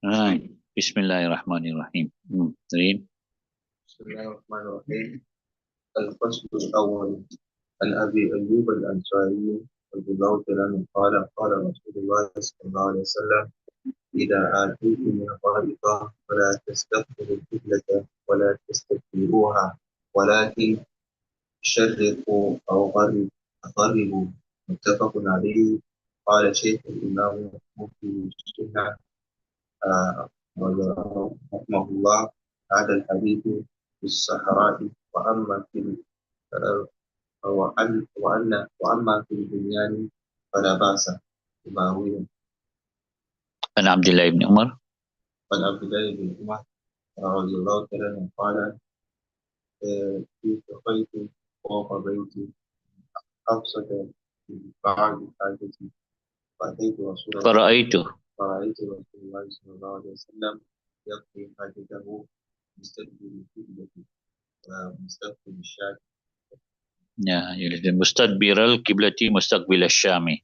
Right. Bismillahirrahmanirrahim. Read. بسم الله الرحمن الرحيم. الفصل الأول عن أبي أيوب الأنصاري رضي الله تعالى عنه قال قال رسول الله صلى الله عليه وسلم إذا آتيتم من غائطة فلا تستقبلوا القبلة ولا تستدبروها ولكن شرقوا أو غربوا متفق عليه. قال شيخ الإمام مفتي السنة رحمه الله هذا الحديث في الصحراء وأما في وأما في البنيان فلا بأس ماويا. عن عبد الله بن عمر. عن عبد الله بن عمر رضي الله تعالى عنه قال التقيت فوق بيتي أبصد في بعض حاجتي فرأيت رسول الله صلى الله عليه وسلم يقضي حاجته مستقبل القبلة ومستقبل الشام. مستدبر القبلة مستقبل الشام.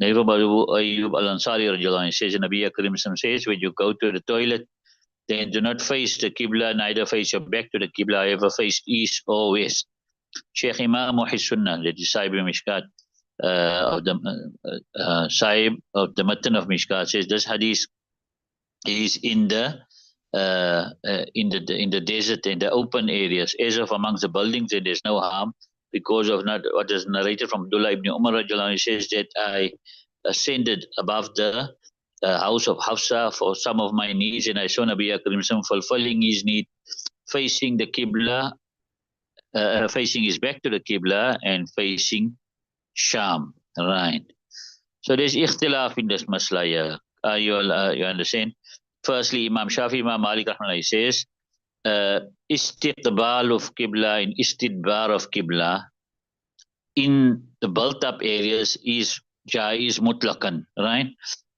Abu Ayyub al-Ansari says, Nabi Karim says, when you go to the toilet, then do not face the Qibla, neither face your back to the Qibla, however face east or west. Sheikh Imam Sunnah, the disciple Mishkaat, of the Sahib of the Matan of Mishkaat, says this hadith is in the desert, in the open areas, as of amongst the buildings, there is no harm because of not what is narrated from Abdullah ibn Umar. He says that I ascended above the house of Hafsa for some of my needs, and I saw Nabi Karim fulfilling his need, facing the Qibla, facing his back to the Qibla and facing Sham. Right. So there's ikhtilaf in this masla. You understand? Firstly, Imam Shafi, Imam Malik says, istiqbal of Qibla and istidbar of Qibla in the built-up areas is jaiz mutlaqan, right?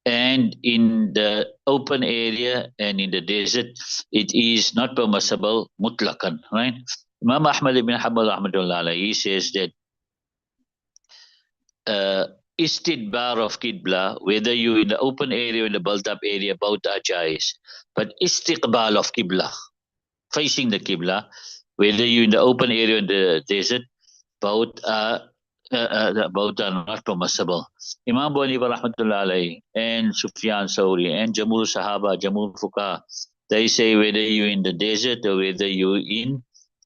And in the open area and in the desert, it is not permissible mutlaqan, right? Imam Ahmad ibn Hanbal rahmatullah alayhi says that istidbar of Qibla, whether you in the open area or in the built-up area, both are jaiz. But istiqbal of Qibla, facing the Qibla, whether you in the open area or in the desert, both are not permissible. Imam Abu Hanifa rahmatullah alayhi and Sufyan Sawri and Jamul Sahaba, Jamul Fuqaha, they say whether you in the desert or whether you in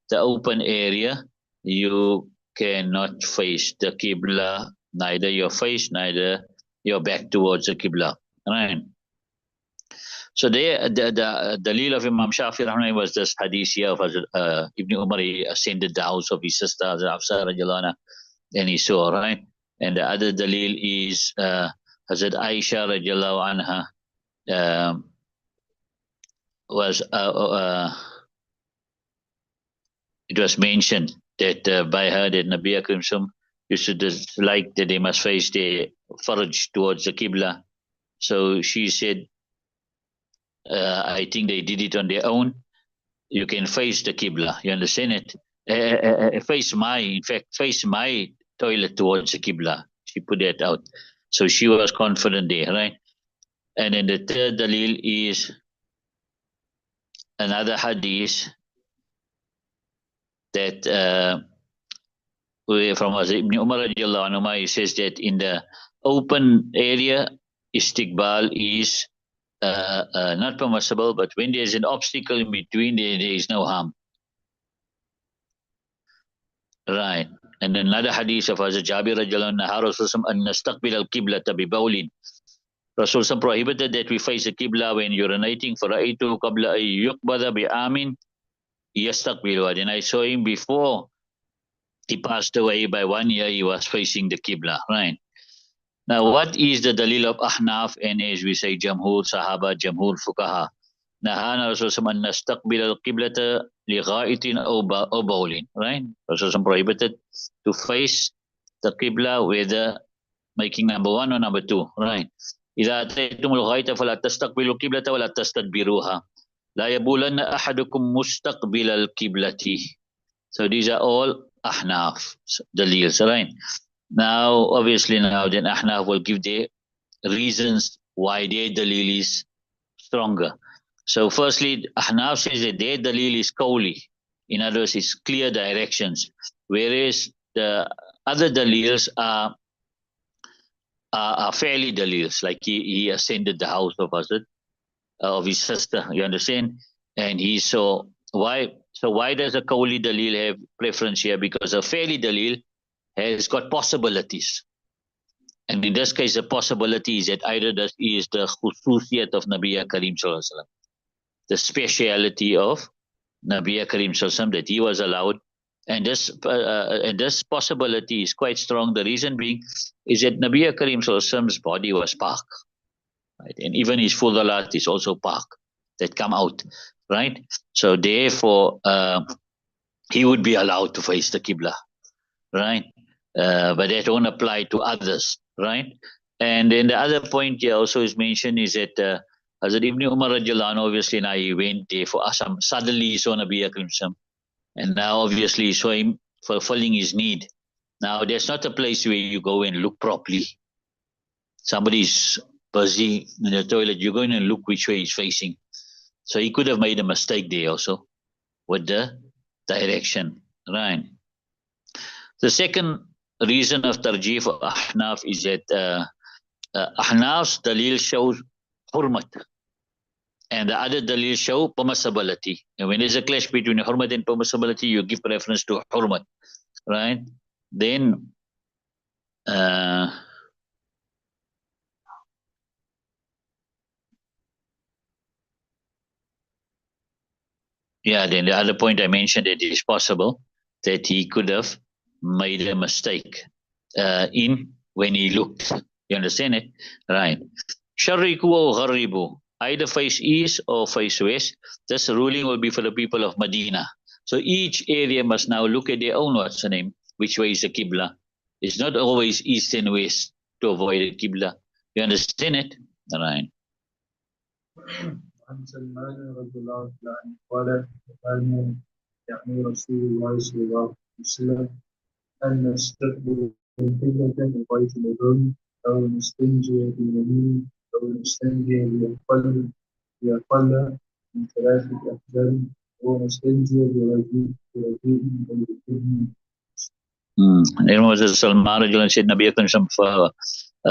the open area, you cannot face the Qibla, neither your face, neither your back towards the Qibla. Right. So the dalil of Imam Shafi was this hadith here of Ibn Umar. He ascended the house of his sister Hafsa radiallahu anha, and he saw, right? And the other dalil is Hazrat Aisha radiallahu anha it was mentioned that by her that Nabi Akram used to like that they must face their farj towards the Qibla. So she said, I think they did it on their own. You can face the Qibla. You understand it? Face my toilet towards the Qibla. She put that out. So she was confident there, right? And then the third dalil is another hadith that from Ibn Umar radiallahu anhu, he says that in the open area, istiqbal is not permissible, but when there's an obstacle in between, there is no harm. Right. And another hadith of Hazrat Jabir radiallahu anhu, Rasulullah an nastaqbil al-qiblata bi bawlin. Rasulullah prohibited that we face the Qibla when urinating. Fara'aytu qabla ay yuqbada bi amin yastaqbilu. And I saw him before he passed away by 1 year, he was facing the Qibla, right? Now, what is the dalil of Ahnaf and as we say Jamhur Sahaba, Jamhur Fuqaha? Nahana Rasulullah an nastaqbil al-qiblata li gha'itin aw bawlin, right? Rasulullah prohibited to face the Qibla whether making number 1 or number 2, right? إذا أتيتم الغائط فلا تستقبلوا القبلة ولا تستدبروها لا يبولن أحدكم مستقبل القبلة. So these are all Ahnaf dalils, right? Now, obviously, then Ahnaf will give their reasons why their dalil is stronger. So firstly, Ahnaf says that their dalil is qawli. In other words, it's clear directions. Whereas the other dalils are fairly dalils, like he ascended the house of Hazrat, of his sister, you understand? And he saw why does a qawli dalil have preference here? Because a fairly dalil has got possibilities. And in this case, the possibility is that either this is the khususiyat of Nabi Karim Sallallahu Alaihi Wasallam, the speciality of Nabi Karim Sallallahu Alaihi Wasallam, that he was allowed. And this possibility is quite strong. The reason being is that Nabi Karim Sallallahu Alaihi Wasallam's body was pak, right? And even his fudalat is also pak that come out, right? So therefore, he would be allowed to face the Qibla, right? But that won't apply to others, right? And then the other point here also is mentioned is that Hazrat Ibn Umar radiallahu anhu, obviously now he went there for Assam. Suddenly he saw Nabi Akram Sam, and now obviously he saw him fulfilling his need. Now there's not a place where you go and look properly. Somebody's busy in the toilet, you go in and look which way he's facing. So he could have made a mistake there also with the direction, right? The second reason of tarjih for Ahnaf is that Ahnaf's dalil shows hurmat, and the other dalil show permissibility. And when there's a clash between hurmat and permissibility, you give preference to hurmat, right? Then then the other point I mentioned, that it is possible that he could have made a mistake in when he looked. You understand it? Right. Sharriku or Gharibu, either face east or face west. This ruling will be for the people of Medina. So each area must now look at their own which way is the Qibla. It's not always east and west to avoid the Qibla. You understand it? Right. عن سلمان رضي الله عنه قال كان يعني رسول الله صلى الله عليه وسلم أن نستقبل قبلة بغيت الأذن أو نستنجي باليمين أو نستنجي بأقل من 3 أحجار أو نستنجي برجيء أو بإذن. Then Moses Salman said, Nabi Akram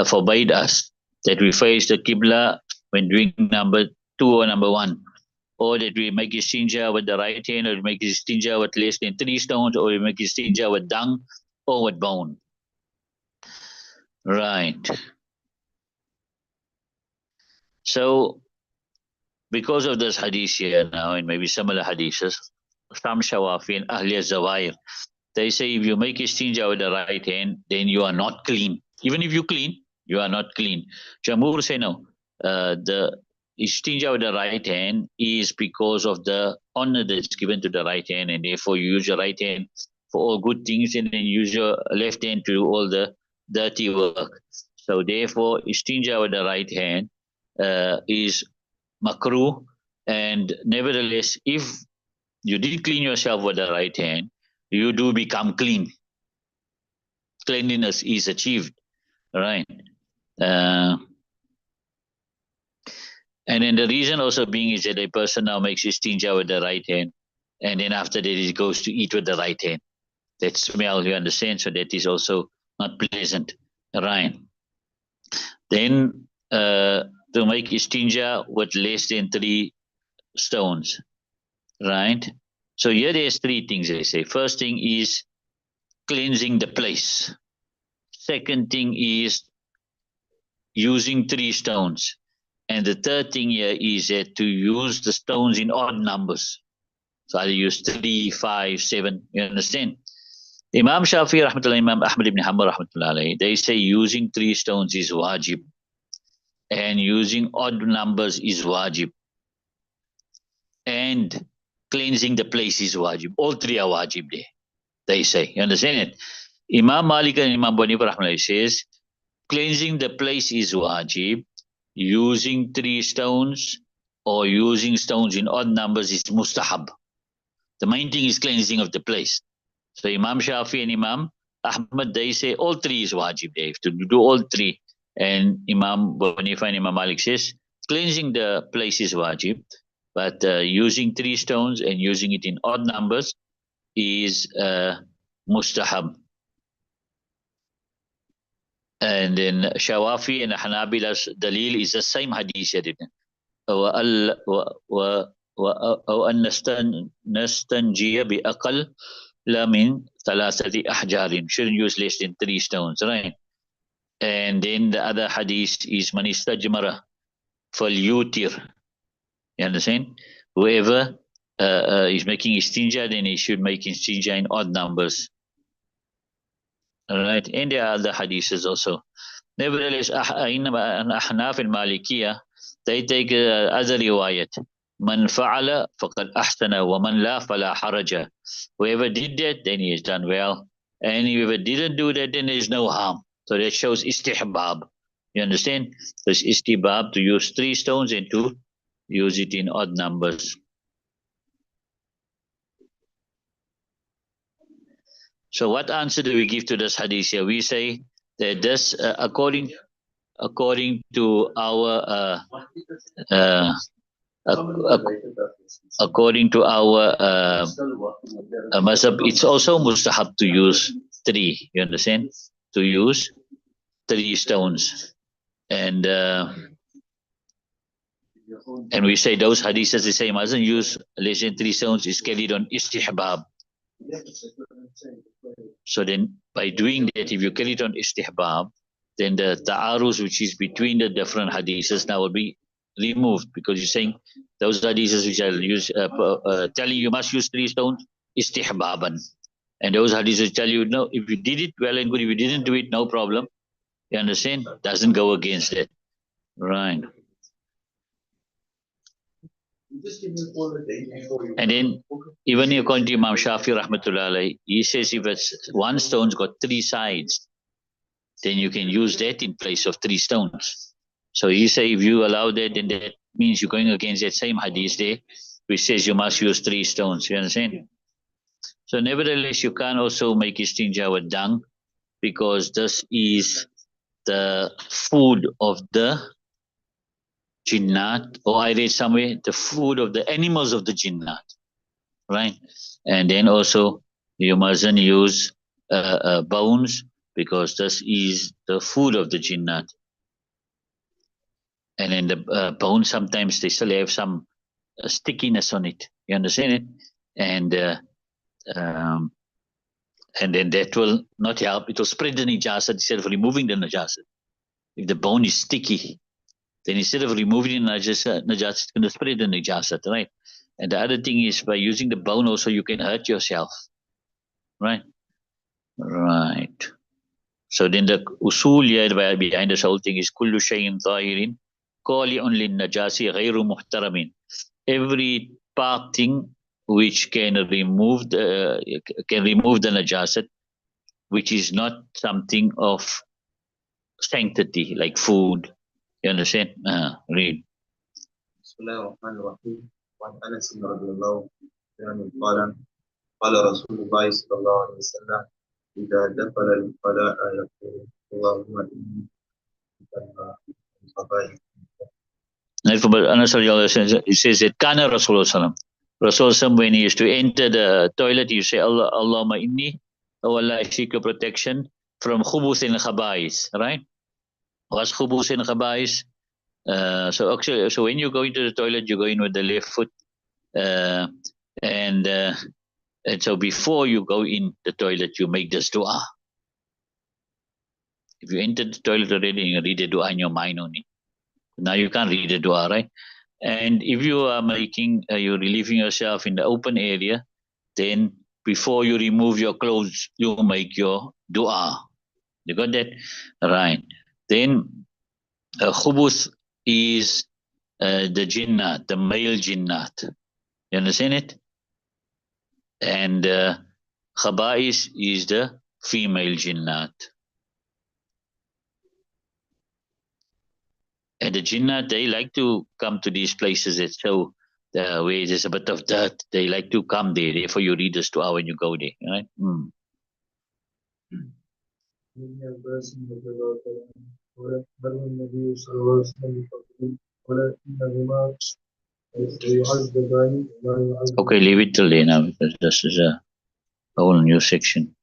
forbade us that we face the Qibla when doing number 2 or number 1, or that we make istinja with the right hand, or we make istinja with less than 3 stones, or we make istinja with dung or with bone. Right. So, because of this hadith here now, and maybe some other hadiths, some Shawafi and Ahli Zawair, they say if you make istinja with the right hand, then you are not clean. Even if you clean, you are not clean. Jamhur say no. The istinja with the right hand is because of the honor that's given to the right hand, and therefore you use your right hand for all good things, and then use your left hand to do all the dirty work. So therefore, istinja with the right hand is makruh, and nevertheless, if you did clean yourself with the right hand, you do become clean. Cleanliness is achieved, right? And then the reason also being is that a person now makes istinja with the right hand, and then after that he goes to eat with the right hand. That smell, you understand? So that is also not pleasant, right? Then to make istinja with less than 3 stones, right? So here there's 3 things they say. First thing is cleansing the place. Second thing is using 3 stones. And the third thing here is that to use the stones in odd numbers. So I use 3, 5, 7. You understand? Imam Shafi rahmatullah, Imam Ahmad ibn Hanbal rahmatullah, they say using 3 stones is wajib, and using odd numbers is wajib, and cleansing the place is wajib. All 3 are wajib there, they say. You understand it? Imam Malik and Imam Bani rahmatullah says cleansing the place is wajib. Using 3 stones or using stones in odd numbers is mustahab. The main thing is cleansing of the place. So Imam Shafi and Imam Ahmad, they say all 3 is wajib. They have to do all 3. And Imam Banifa and Imam Malik says cleansing the place is wajib, but using 3 stones and using it in odd numbers is mustahab. And then Shawafi and Hanabila's dalil is the same hadith. أو أن نستنجي بأقل لا من 3 أحجار. Shouldn't use less than 3 stones, right? And then the other hadith is man istajmara falyutir. You understand? Whoever is making istinja, then he should make istinja in odd numbers. All right, and there are other hadiths also. Nevertheless, Ahnaf and Malikiya, they take other riwayat. Man fa'ala faqad ahsana wa man la fala haraja. Whoever did that, then he has done well. And whoever didn't do that, then there is no harm. So that shows istihbab. You understand? There's istihbab to use 3 stones and to use it in odd numbers. So what answer do we give to this hadith here? We say that this, according to our according to our mazhab, it's also mustahab to use 3. You understand? To use 3 stones, and we say those hadiths the same. Mustn't use less than 3 stones is carried on istihbab. So then, by doing that, if you carry it on istihbab, then the ta'aruz which is between the different hadiths now will be removed, because you're saying those hadiths which are use telling you must use 3 stones istihbaban, and those hadiths tell you no, if you did it, well and good. If you didn't do it, no problem. You understand? Doesn't go against that, right? And then even according to Imam Shafi rahmatullah alayhi, he says if it's 1 stone's got 3 sides, then you can use that in place of 3 stones. So he say if you allow that, then that means you're going against that same hadith there, which says you must use 3 stones. You understand? So nevertheless, you can also make istinja with dung, because this is the food of the jinnat, or I read somewhere, the food of the animals of the jinnat, right? And then also you mustn't use bones, because this is the food of the jinnat. And then the bones, sometimes they still have some stickiness on it. You understand it? And then that will not help. It will spread the najasat instead of removing the najasat. If the bone is sticky, then instead of removing the najasat, it's going to spread the najasat, right? And the other thing is, by using the bone also, you can hurt yourself, right? Right. So then the usul here behind this whole thing is kullu shay'in tahirin qali'un lin najasi ghayru muhtaramin. Every part thing which can remove the najasat, which is not something of sanctity, like food. You understand? Read. وعن أنس رضي الله عنه قال رسول الله صلى الله عليه وسلم إذا دخل الخلاء يقول اللهم إني It says that Kana Rasulullah Rasulullah, when he used to enter the toilet, he used to say Allahumma inni, oh Allah, I seek your protection from khubuth and khaba'is, right? What's khubuth and khaba'is? So when you go into the toilet, you go in with the left foot, and so before you go in the toilet, you make this dua. If you enter the toilet already, you read the dua in your mind only. Now you can't read the dua, right? And if you are you're relieving yourself in the open area, then before you remove your clothes, you make your dua. You got that? Right. Then khubuth is the jinnat, the male jinnat. You understand it? And khaba'is is the female jinnat. And the jinnat, they like to come to these places that show where there's a bit of dirt. They like to come there. Therefore, you read this dua when you go there, right? ولكنهما يعذبان ولا يعذب. Okay, leave it till later now because this is a whole new section.